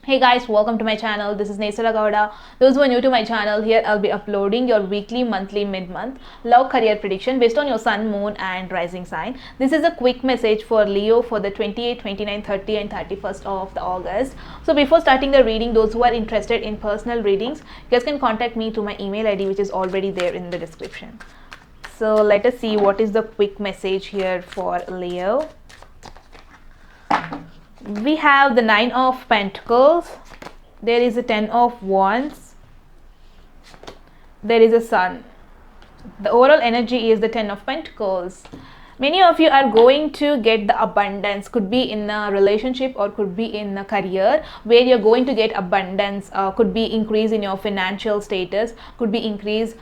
Hey guys, welcome to my channel. This is Nesara Gowda. Those who are new to my channel, here I'll be uploading your weekly, monthly, mid-month love career prediction based on your sun, moon and rising sign. This is a quick message for Leo for the 28th, 29th, 30th and 31st of the August. So before starting the reading, those who are interested in personal readings, you guys can contact me through my email ID which is already there in the description. So let us see what is the quick message here for Leo. We have the 9 of Pentacles, there is a 10 of Wands, there is a Sun. The overall energy is the 10 of Pentacles. Many of you are going to get the abundance, could be in a relationship or could be in a career where you're going to get abundance, could be increase in your financial status, could be increase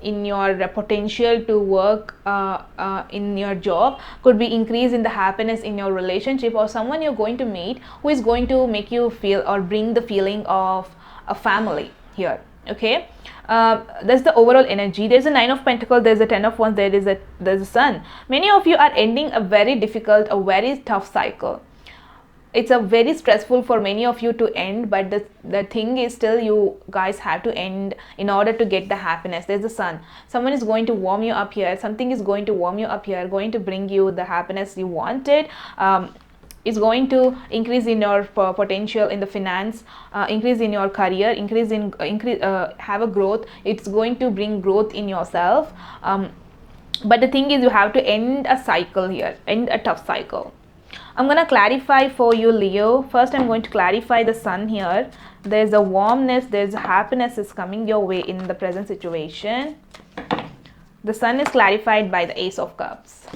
in your potential to work in your job, could be increase in the happiness in your relationship, or someone you're going to meet who is going to make you feel or bring the feeling of a family here. Okay, that's the overall energy. There's a 9 of Pentacles, there's a 10 of Wands, there's a Sun. Many of you are ending a very difficult, a very tough cycle. It's a very stressful for many of you to end, but the thing is still you guys have to end in order to get the happiness. There's the Sun. Someone is going to warm you up here. Something is going to warm you up here, going to bring you the happiness you wanted. Is going to increase in your potential in the finance, increase in your career, increase have a growth. It's going to bring growth in yourself, but the thing is you have to end a cycle here, end a tough cycle. I'm going to clarify for you, Leo. First I'm going to clarify the Sun here. There's a warmness, there's a happiness is coming your way in the present situation. The Sun is clarified by the Ace of Cups,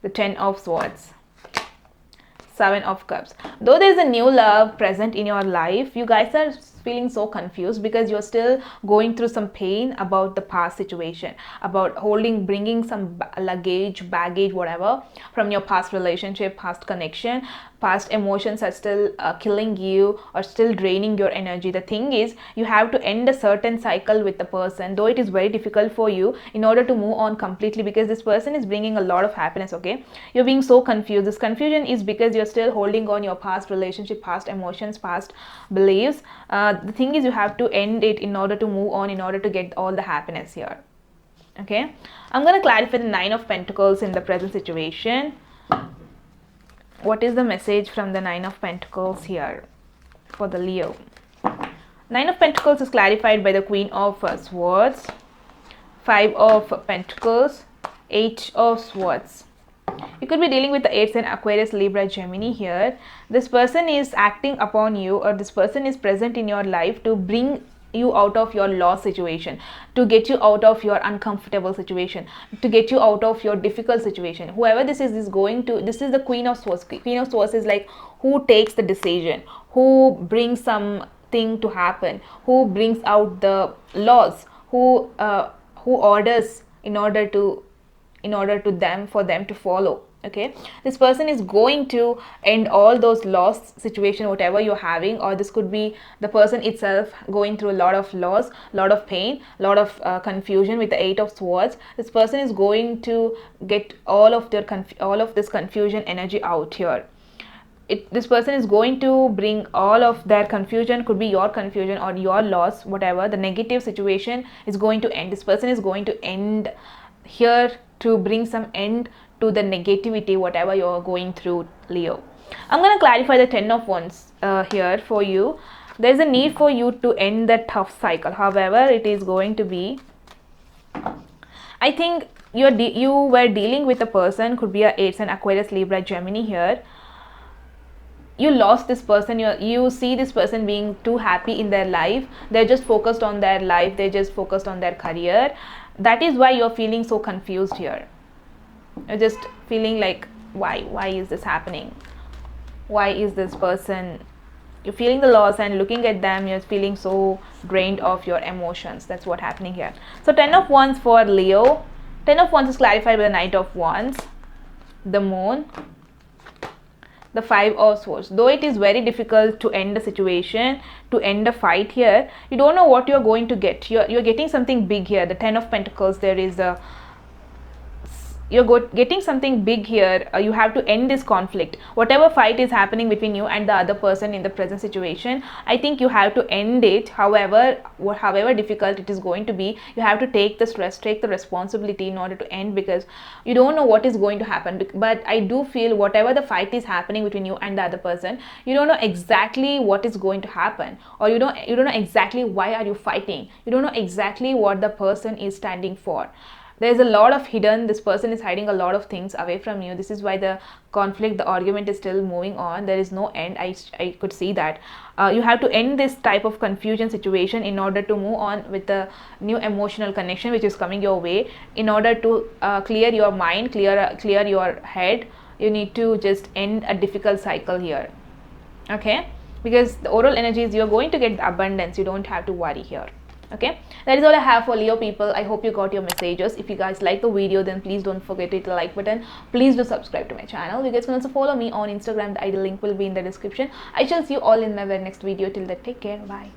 the 10 of Swords, 7 of Cups. Though there is a new love present in your life, you guys are feeling so confused because you're still going through some pain about the past situation, about bringing some baggage, whatever, from your past relationship, past connection. Past emotions are still killing you or still draining your energy. The thing is, you have to end a certain cycle with the person, though it is very difficult for you in order to move on completely, because this person is bringing a lot of happiness. Okay, you're being so confused. This confusion is because you're still holding on your past relationship, past emotions, past beliefs. The thing is, you have to end it in order to move on, in order to get all the happiness here. Okay, I'm going to clarify the 9 of Pentacles in the present situation. What is the message from the 9 of Pentacles here for the Leo? 9 of Pentacles is clarified by the Queen of Swords, 5 of Pentacles, 8 of Swords. You could be dealing with the 8s in Aquarius, Libra, Gemini here. This person is acting upon you, or this person is present in your life to bring you out of your lost situation, to get you out of your uncomfortable situation, to get you out of your difficult situation. Whoever this is going to, this is the Queen of Swords. Queen of Swords is like who takes the decision, who brings something to happen, who brings out the laws, who orders for them to follow. Okay, this person is going to end all those lost situation, whatever you're having, or this could be the person itself going through a lot of loss, lot of pain, lot of confusion with the 8 of Swords. This person is going to get all of this confusion energy out here. This person is going to bring all of their confusion, could be your confusion or your loss, whatever the negative situation is going to end. This person is going to end here to bring some end to the negativity, whatever you're going through, Leo. I'm going to clarify the 10 of Wands here for you. There's a need for you to end that tough cycle. However, it is going to be, I think you were dealing with a person, could be a 8s and Aquarius, Libra, Gemini here. You lost this person. You see this person being too happy in their life. They're just focused on their life. They're just focused on their career. That is why you're feeling so confused here. You're just feeling like, why is this happening? Why is this person? You're feeling the loss and looking at them, you're feeling so drained of your emotions. That's what's happening here. So 10 of Wands for Leo. 10 of Wands is clarified by the Knight of Wands, the Moon, the 5 of Swords. Though it is very difficult to end a situation, to end a fight here, you don't know what you're going to get. You're getting something big here. The 10 of Pentacles, there is a you're getting something big here. You have to end this conflict, whatever fight is happening between you and the other person in the present situation. I think you have to end it. However difficult it is going to be, you have to take the stress, take the responsibility in order to end, because you don't know what is going to happen. But I do feel whatever the fight is happening between you and the other person, you don't know exactly what is going to happen, or you don't know exactly why are you fighting. You don't know exactly what the person is standing for. There's a lot of hidden, this person is hiding a lot of things away from you. This is why the conflict, the argument is still moving on. There is no end. I could see that. You have to end this type of confusion situation in order to move on with the new emotional connection which is coming your way. In order to clear your mind, clear your head, you need to just end a difficult cycle here. Okay, because the oral energies, you're going to get the abundance. You don't have to worry here. Okay, that is all I have for Leo people. I hope you got your messages. If you guys like the video, then please don't forget to hit the like button. Please do subscribe to my channel. You guys can also follow me on Instagram. The ID link will be in the description. I shall see you all in my very next video. Till then, take care. Bye.